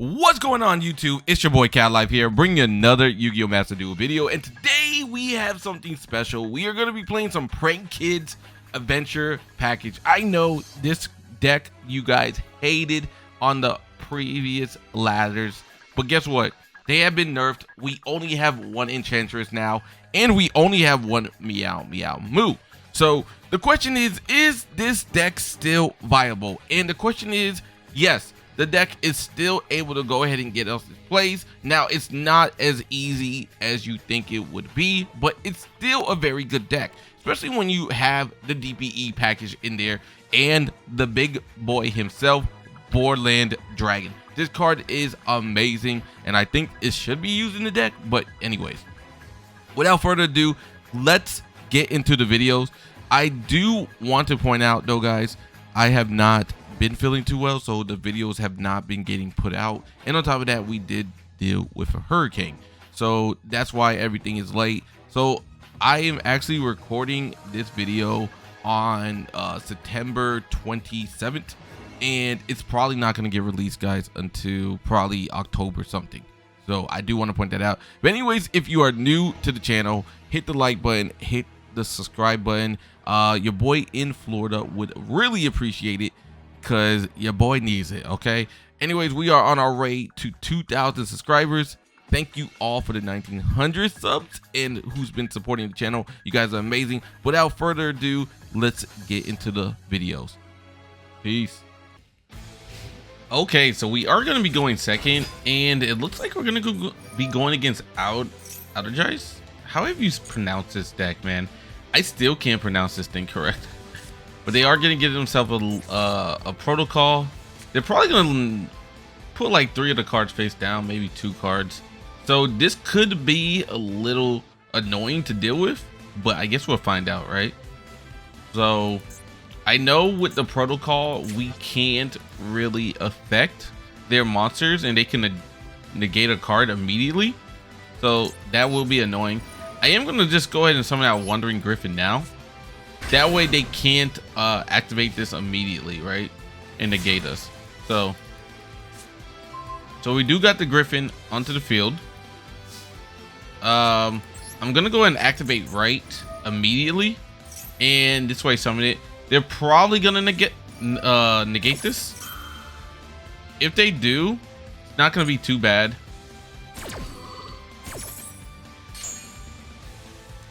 What's going on, YouTube? It's your boy Cat Life here, bringing you another Yu-Gi-Oh! Master Duel video, and today we have something special. We are going to be playing some Prank Kids Adventure Package. I know this deck you guys hated on the previous ladders, but guess what? They have been nerfed. We only have one Enchantress now, and we only have one Meow Meow Moo. So the question is this deck still viable? And the question is, yes. The deck is still able to go ahead and get us plays. Now, it's not as easy as you think it would be, but it's still a very good deck, especially when you have the DPE package in there and the big boy himself, Boardland Dragon. This card is amazing, and I think it should be used in the deck. But anyways, without further ado, let's get into the videos. I do want to point out, though, guys, I have not been feeling too well, so the videos have not been getting put out, and on top of that, we did deal with a hurricane, so that's why everything is late. So I am actually recording this video on September 27th, and it's probably not going to get released, guys, until probably October something. So I do want to point that out. But anyways, if you are new to the channel, hit the like button, hit the subscribe button. Your boy in Florida would really appreciate it, because your boy needs it. Okay, anyways, we are on our way to 2,000 subscribers. Thank you all for the 1,900 subs and who's been supporting the channel. You guys are amazing. Without further ado, let's get into the videos. Peace. Okay, so we are going to be going second, and it looks like we're going to be going against Outergeist. How have you pronounced this deck, man? I still can't pronounce this thing correct. But they are going to get themselves a protocol. They're probably going to put like 3 of the cards face down, maybe 2 cards. So this could be a little annoying to deal with, but I guess we'll find out, right? So I know with the protocol, we can't really affect their monsters, and they can negate a card immediately. So that will be annoying. I am going to just go ahead and summon out Wandering Griffin now. That way they can't activate this immediately, right? And negate us. So we do got the Griffin onto the field. I'm gonna go ahead and activate right immediately, and this way summon it. They're probably gonna negate this. If they do, it's not gonna be too bad.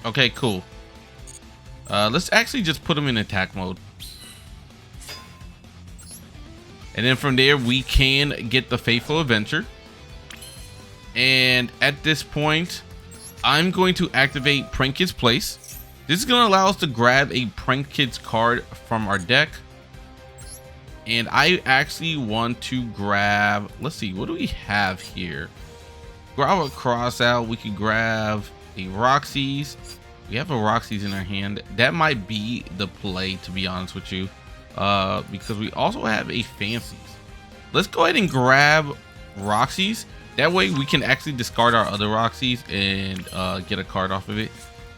Okay, cool. Let's actually just put them in attack mode. And then from there, we can get the Faithful Adventure. And at this point, I'm going to activate Prank Kids Place. This is going to allow us to grab a Prank Kids card from our deck. And I actually want to grab, let's see, what do we have here? Grab a Cross Out. We can grab a Roxy's. We have a Roxy's in our hand. That might be the play, to be honest with you, because we also have a Fancies. Let's go ahead and grab Roxy's. That way we can actually discard our other Roxy's and get a card off of it.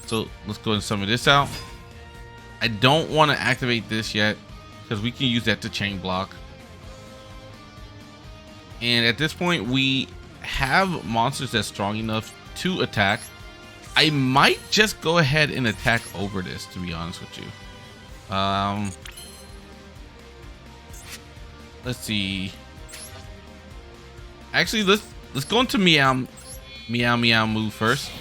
So let's go and summon this out. I don't want to activate this yet, because we can use that to chain block. And at this point, we have monsters that's strong enough to attack. I might just go ahead and attack over this, to be honest with you. Let's see. Actually, let's go into Meow Meow Moo first.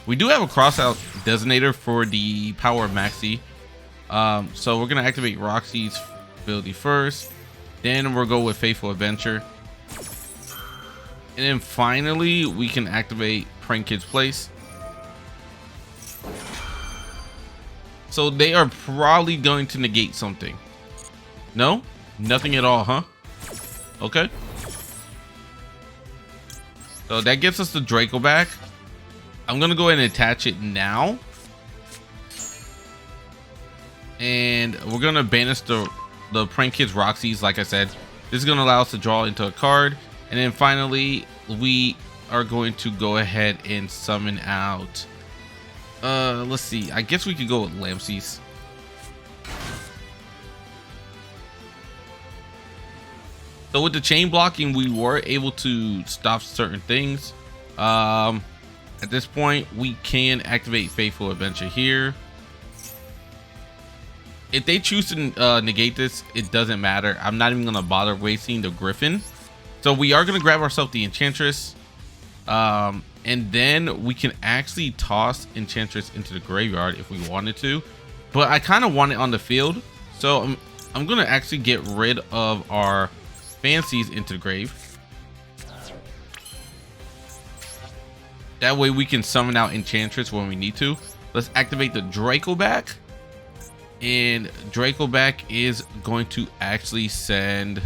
We do have a Crossout Designator for the power of Maxi. So we're gonna activate Roxy's ability first. Then we'll go with Faithful Adventure. And then finally, we can activate Prank Kids Place. So they are probably going to negate something. No? Nothing at all, huh? Okay. So that gets us the Draco back. I'm going to go ahead and attach it now. And we're going to banish the Prank Kids Roxy's, like I said. This is going to allow us to draw into a card. And then finally, we are going to go ahead and summon out... let's see. I guess we could go with Lampsies. So with the chain blocking, we were able to stop certain things. At this point, we can activate Faithful Adventure here. If they choose to negate this, it doesn't matter. I'm not even gonna bother wasting the Griffin. So we are gonna grab ourselves the Enchantress, and then we can actually toss Enchantress into the graveyard if we wanted to. But I kind of want it on the field, so I'm gonna actually get rid of our Fancies into the grave. That way we can summon out Enchantress when we need to. Let's activate the Draco back. And Draco back is going to actually send...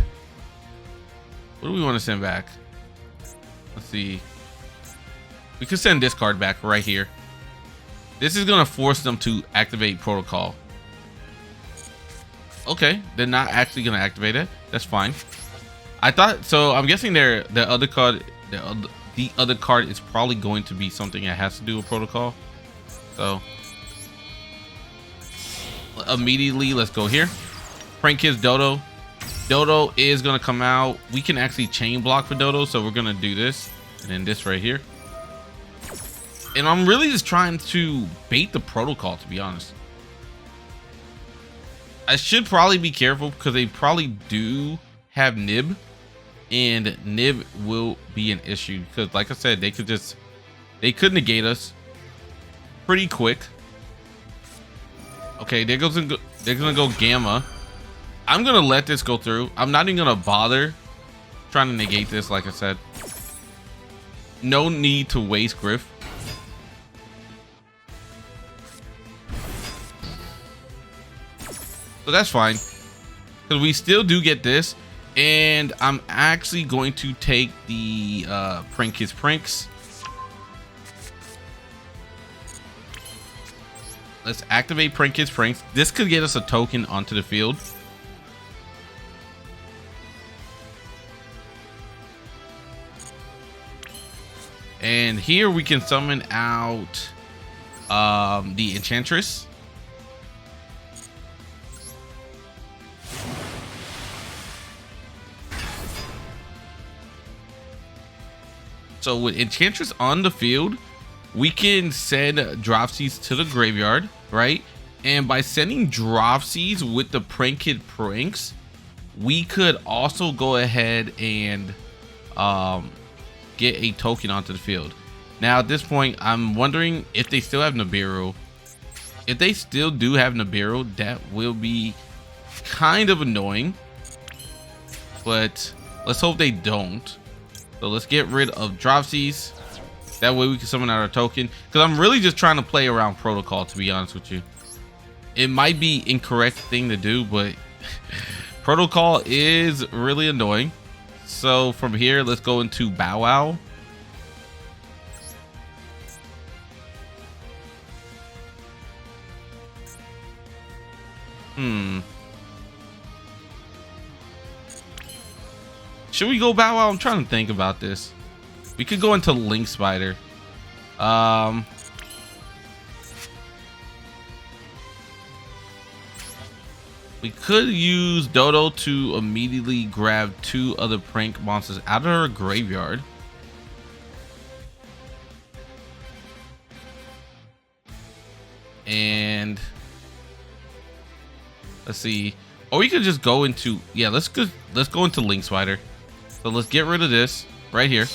What do we want to send back? Let's see. We could send this card back right here. This is going to force them to activate Protocol. Okay, they're not actually going to activate it. That's fine. I thought so. I'm guessing the other card is probably going to be something that has to do with Protocol. So immediately, let's go here. Prank Kids Dodo. Dodo is gonna come out. We can actually chain block for Dodo, so we're gonna do this and then this right here. And I'm really just trying to bait the Protocol, to be honest. I should probably be careful because they probably do have Nib, and Nib will be an issue because, like I said, they could negate us pretty quick. Okay, they're gonna go Gamma. I'm gonna let this go through. I'm not even gonna bother trying to negate this. Like I said, no need to waste Griff. So that's fine because we still do get this. And I'm actually going to take the Prank Kids Pranks. Let's activate Prank Kids Pranks. This could get us a token onto the field. And here we can summon out the Enchantress. So with Enchantress on the field, we can send Dropsies to the graveyard, right? And by sending Dropsies with the Prank Kid Pranks, we could also go ahead and get a token onto the field. Now at this point, I'm wondering if they still have Nibiru. If they still do have Nibiru, that will be kind of annoying. But let's hope they don't. So let's get rid of Dropsies. That way we can summon out our token. Because I'm really just trying to play around Protocol, to be honest with you. It might be incorrect thing to do, but Protocol is really annoying. So from here, let's go into Bow Wow. Should we go Bow Wow? I'm trying to think about this. We could go into Link Spider. We could use Dodo to immediately grab 2 other prank monsters out of our graveyard. And let's see. Or we could just go into, yeah, let's go into Link Spider. So let's get rid of this right here.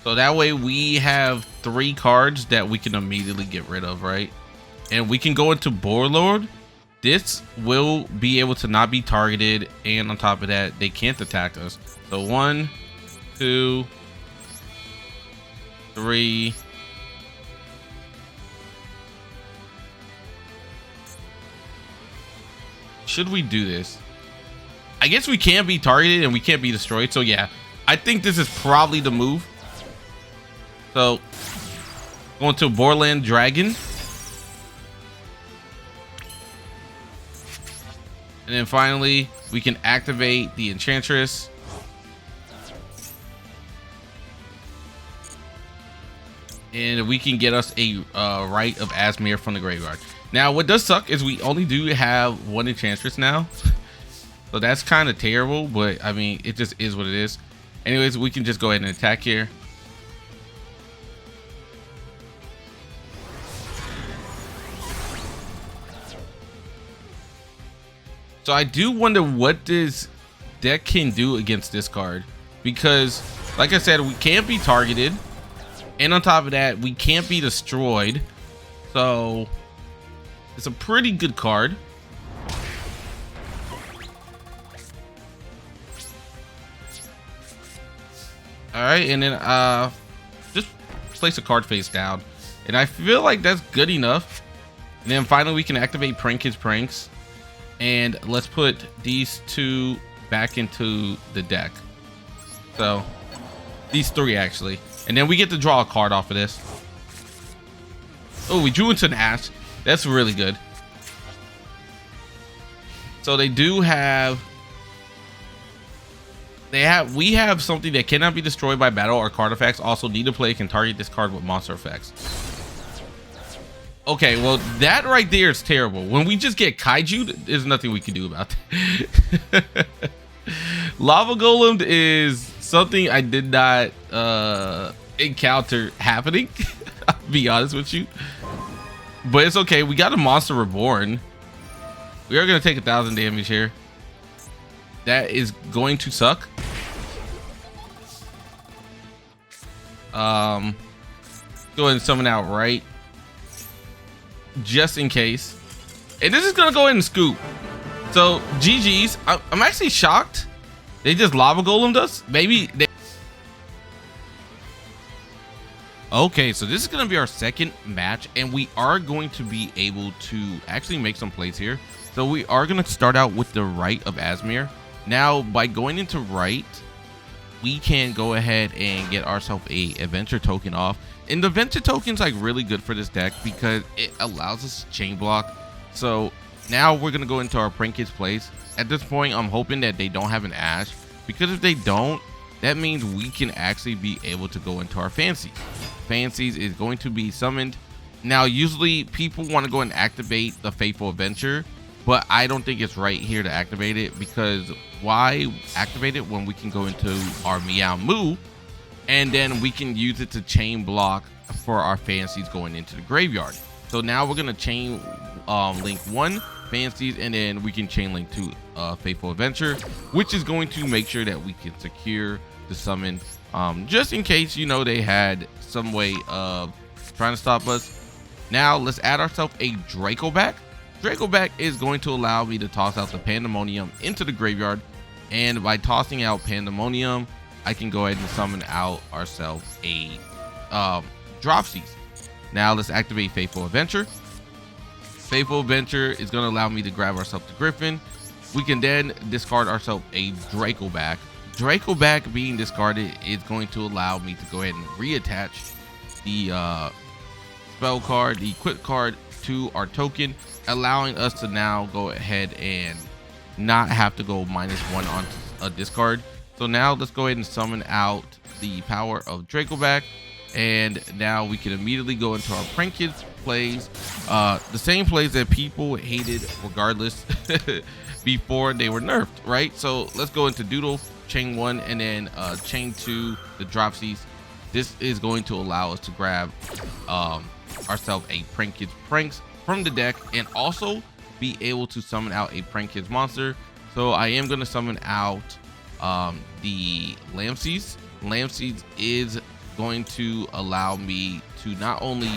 So that way we have 3 cards that we can immediately get rid of, right? And we can go into Warlord. This will be able to not be targeted, and on top of that, they can't attack us. So 1, 2, 3. Should we do this? I guess we can't be targeted and we can't be destroyed. So yeah, I think this is probably the move. So going to Borland Dragon. And then finally, we can activate the Enchantress. and we can get us a Rite of Asmir from the graveyard. Now, what does suck is we only do have one Enchantress now. So that's kind of terrible, but I mean, it just is what it is. Anyways, we can just go ahead and attack here. So I do wonder what this deck can do against this card, because like I said, we can't be targeted, and on top of that, we can't be destroyed. So it's a pretty good card. All right, and then just place a card face down, and I feel like that's good enough. And then finally we can activate Prank Kids Pranks, and let's put these two back into the deck. So these three actually, and then we get to draw a card off of this. Oh, we drew into an Ash. That's really good. So they do have, we have something that cannot be destroyed by battle or card effects. Also, need to play can target this card with monster effects. Okay, well, that right there is terrible. When we just get Kaiju, there's nothing we can do about that. Lava Golem is something I did not encounter happening. I'll be honest with you. But it's okay. We got a Monster Reborn. We are going to take 1,000 damage here. That is going to suck. Go ahead and summon out right, just in case. And this is gonna go ahead and scoop. So GG's. I'm actually shocked they just Lava Golemed us. Maybe they... Okay, so this is gonna be our second match, and we are going to be able to actually make some plays here. So we are gonna start out with the Rite of Asmir. Now, by going into Rite, we can go ahead and get ourselves a adventure token off. And the adventure token's like really good for this deck because it allows us to chain block. So now we're gonna go into our Prank Kids plays. At this point, I'm hoping that they don't have an Ash, because if they don't, that means we can actually be able to go into our Fancies. Fancies is going to be summoned. Now, usually people want to go and activate the Faithful Adventure, but I don't think it's right here to activate it, because why activate it when we can go into our Meow Moo and then we can use it to chain block for our Fancies going into the graveyard. So now we're gonna chain link one Fancies, and then we can chain link to Faithful Adventure, which is going to make sure that we can secure the summon, just in case, you know, they had some way of trying to stop us. Now let's add ourselves a Dracoback. Dracoback is going to allow me to toss out the Pandemonium into the graveyard, and by tossing out Pandemonium, I can go ahead and summon out ourselves a Dropsies. Now let's activate Faithful Adventure. Faithful Adventure is going to allow me to grab ourselves the Griffin. We can then discard ourselves a Dracoback. Dracoback being discarded is going to allow me to go ahead and reattach the spell card, the equip card, to our token, allowing us to now go ahead and not have to go -1 on a discard. So now let's go ahead and summon out the power of Dracoback, and now we can immediately go into our Prank Kids plays, the same plays that people hated regardless before they were nerfed, right? So let's go into Doodle, chain 1, and then chain 2 the Dropsies. This is going to allow us to grab ourselves a Prank Kids Pranks from the deck, and also be able to summon out a Prank Kids monster. So I am going to summon out the Lampseeds. Lampseeds is going to allow me to not only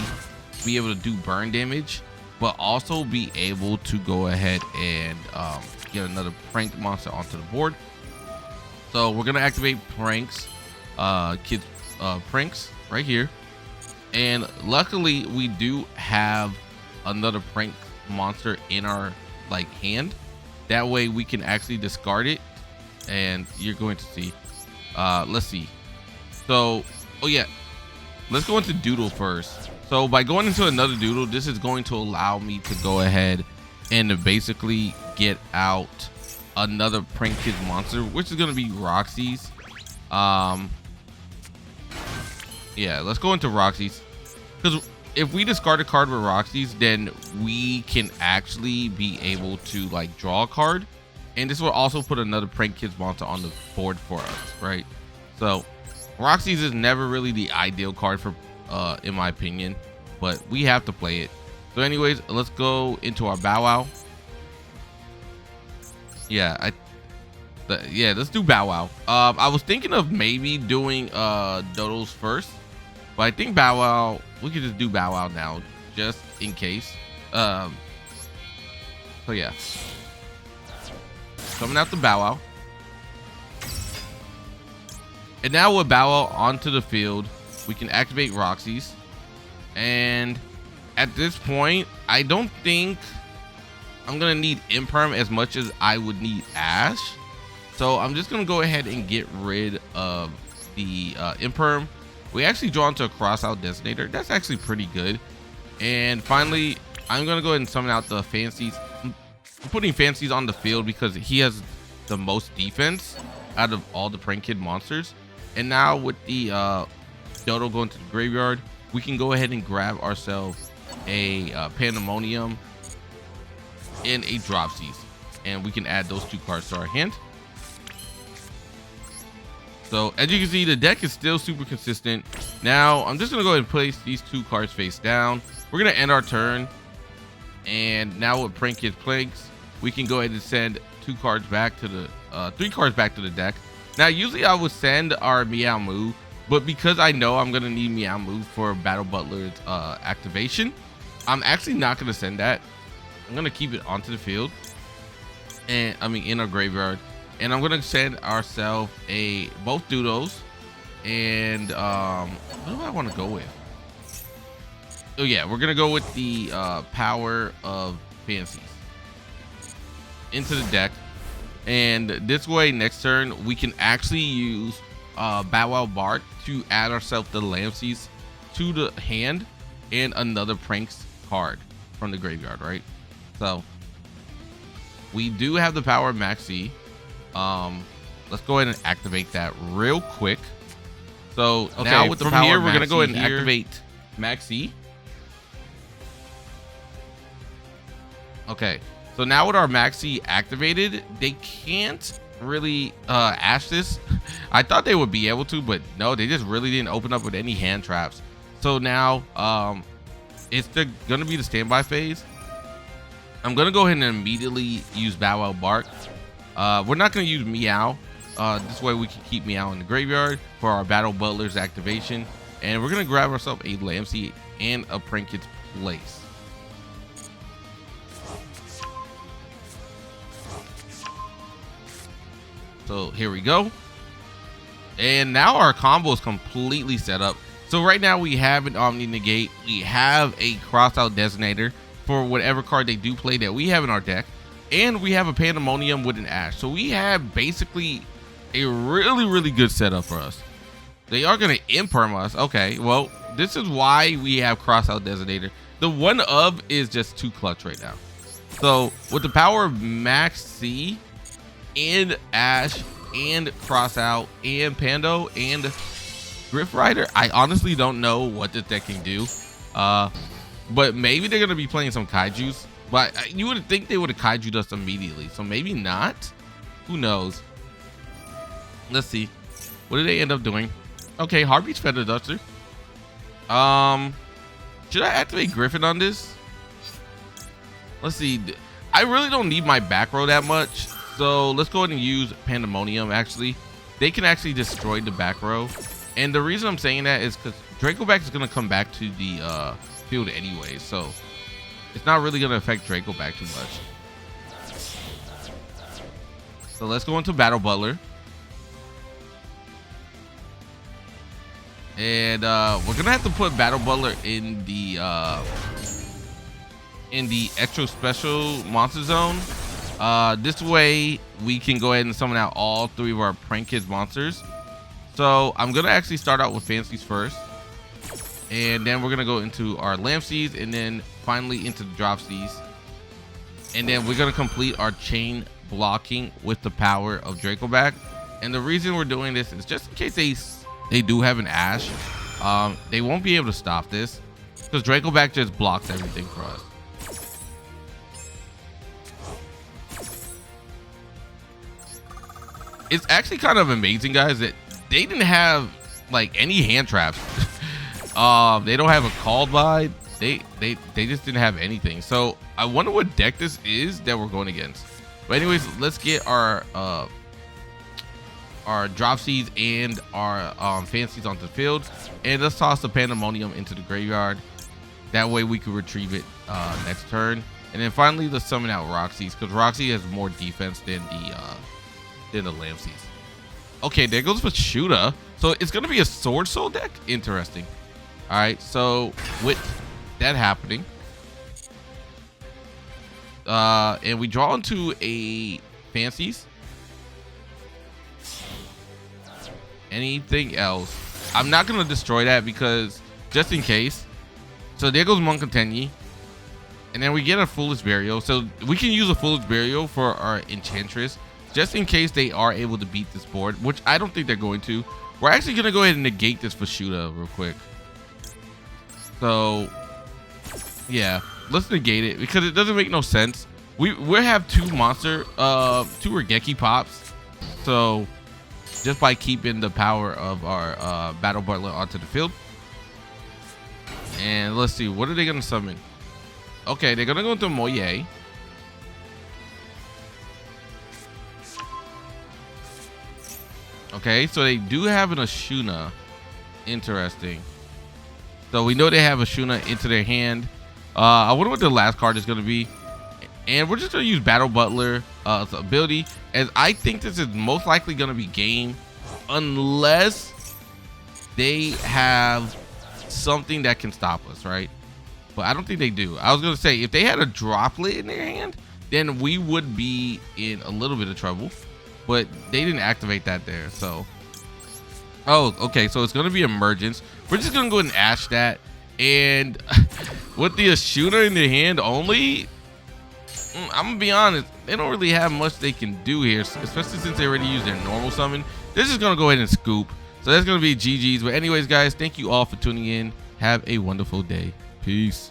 be able to do burn damage, but also be able to go ahead and get another prank monster onto the board. So we're going to activate Pranks, Kids Pranks right here. And luckily we do have another prank monster in our hand. That way we can actually discard it, and you're going to see. Let's see. So, oh yeah, let's go into Doodle first. So by going into another Doodle, this is going to allow me to go ahead and basically get out another Prank Kids monster, which is going to be Roxy's. Yeah, let's go into Roxy's. Because if we discard a card with Roxy's, then we can actually be able to like draw a card, and this will also put another Prank Kids monster on the board for us, right? So Roxy's is never really the ideal card for in my opinion, but we have to play it. So anyways, let's go into our Bow Wow. Yeah, let's do Bow Wow. I was thinking of maybe doing Dodos first, but I think Bow Wow, we could just do Bow Wow now, just in case. So yeah, coming out the Bow Wow, and now with Bow Wow onto the field, we can activate Roxy's, and at this point, I don't think I'm gonna need Imperm as much as I would need Ash. So I'm just gonna go ahead and get rid of the Imperm. We actually draw into a Crossout Designator. That's actually pretty good. And finally, I'm gonna go ahead and summon out the Fancies. I'm putting Fancies on the field because he has the most defense out of all the Prank Kid monsters. And now with the Dodo going to the graveyard, we can go ahead and grab ourselves a Pandemonium and a Dropsies, and we can add those 2 cards to our hand. So as you can see, the deck is still super consistent. Now I'm just gonna go ahead and place these 2 cards face down. We're gonna end our turn, and now with Prank Kids Planks, we can go ahead and send 2 cards back to the 3 cards back to the deck. Now usually I would send our Meow Moo, but because I know I'm gonna need Meow Moo for Battle Butler's activation, I'm actually not gonna send that. I'm gonna keep it onto the field, and I mean in our graveyard, and I'm gonna send ourselves both Dodos, and what do I want to go with? Oh yeah, we're gonna go with the Power of Fancies into the deck, and this way next turn we can actually use Bow Wow Bark to add ourselves the Lampsies to the hand and another Pranks card from the graveyard, right? So we do have the power of Maxi. Let's go ahead and activate that real quick. So okay, now with the power here, we're gonna go ahead and activate Maxi. Okay, so now with our Maxi activated, they can't really Ash this. I thought they would be able to, but no, they just really didn't open up with any hand traps. So now it's gonna be the standby phase. I'm gonna go ahead and immediately use Bow Wow Bark. We're not gonna use Meow. This way we can keep Meow in the graveyard for our Battle Butler's activation, and we're gonna grab ourselves a Lampsey and a Prank Kids Place. So here we go, and now our combo is completely set up. So right now we have an Omni Negate, we have a Crossout Designator for whatever card they do play that we have in our deck, and we have a Pandemonium with an Ash. So we have basically a really good setup for us. They are going to Imperm us. Okay, well, this is why we have Crossout Designator. The one of is just too clutch right now. So with the power of Max C and Ash and Crossout and Pando and Griff Rider, I honestly don't know what this deck can do. But maybe they're gonna be playing some kaijus, but you would think they would have kaiju'd us immediately, so maybe not. Who knows? Let's see, what did they end up doing? Okay, Heartbeat's Feather Duster. Should I activate Griffin on this? Let's see, I really don't need my back row that much, so let's go ahead and use Pandemonium. Actually, they can actually destroy the back row, and the reason I'm saying that is because Dracoback is gonna come back to the field anyway, so it's not really gonna affect Dracoback too much. So let's go into Battle Butler, and we're gonna have to put Battle Butler in the extra special monster zone. This way we can go ahead and summon out all 3 of our Prank Kids monsters. So I'm gonna actually start out with Fancies first, and then we're gonna go into our Lampsies, and then finally into the Dropsies, and then we're gonna complete our chain blocking with the power of Dracoback. And the reason we're doing this is just in case they do have an Ash, they won't be able to stop this. because Dracoback just blocks everything for us. It's actually kind of amazing, guys, that they didn't have like any hand traps. They don't have a called by. They just didn't have anything. So I wonder what deck this is that we're going against. But anyways, let's get our drop seeds and our fancies onto the field, and let's toss the Pandemonium into the graveyard. That way we can retrieve it next turn. And then finally, let's summon out Roxy's, because Roxy has more defense than the Lampseys. Okay, there goes Vashuda. So it's gonna be a Sword Soul deck. Interesting. All right, so with that happening, and we draw into a fancies. Anything else? I'm not gonna destroy that because just in case. So there goes Monkatenyi. And then we get a Foolish Burial. So we can use a Foolish Burial for our Enchantress, just in case they are able to beat this board, which I don't think they're going to. We're actually gonna go ahead and negate this Vashuda real quick. So yeah, let's negate it because it doesn't make no sense. We have two Regeki pops. So just by keeping the power of our Battle Butler onto the field. And let's see, what are they gonna summon? Okay, they're gonna go into Moye. Okay, so they do have an Ashuna. Interesting. So we know they have Ashuna into their hand. I wonder what the last card is gonna be. And we're just gonna use Battle Butler ability, as I think this is most likely gonna be game, unless they have something that can stop us, right? But I don't think they do. I was gonna say, if they had a Droplet in their hand, then we would be in a little bit of trouble. But they didn't activate that there, so. Oh, okay, so it's gonna be Emergence. We're just gonna go ahead and ash that. And with the Ashuna in their hand only, I'm gonna be honest, they don't really have much they can do here, especially since they already used their normal summon. They're just gonna go ahead and scoop. So that's gonna be GG's. But anyways, guys, thank you all for tuning in. Have a wonderful day. Peace.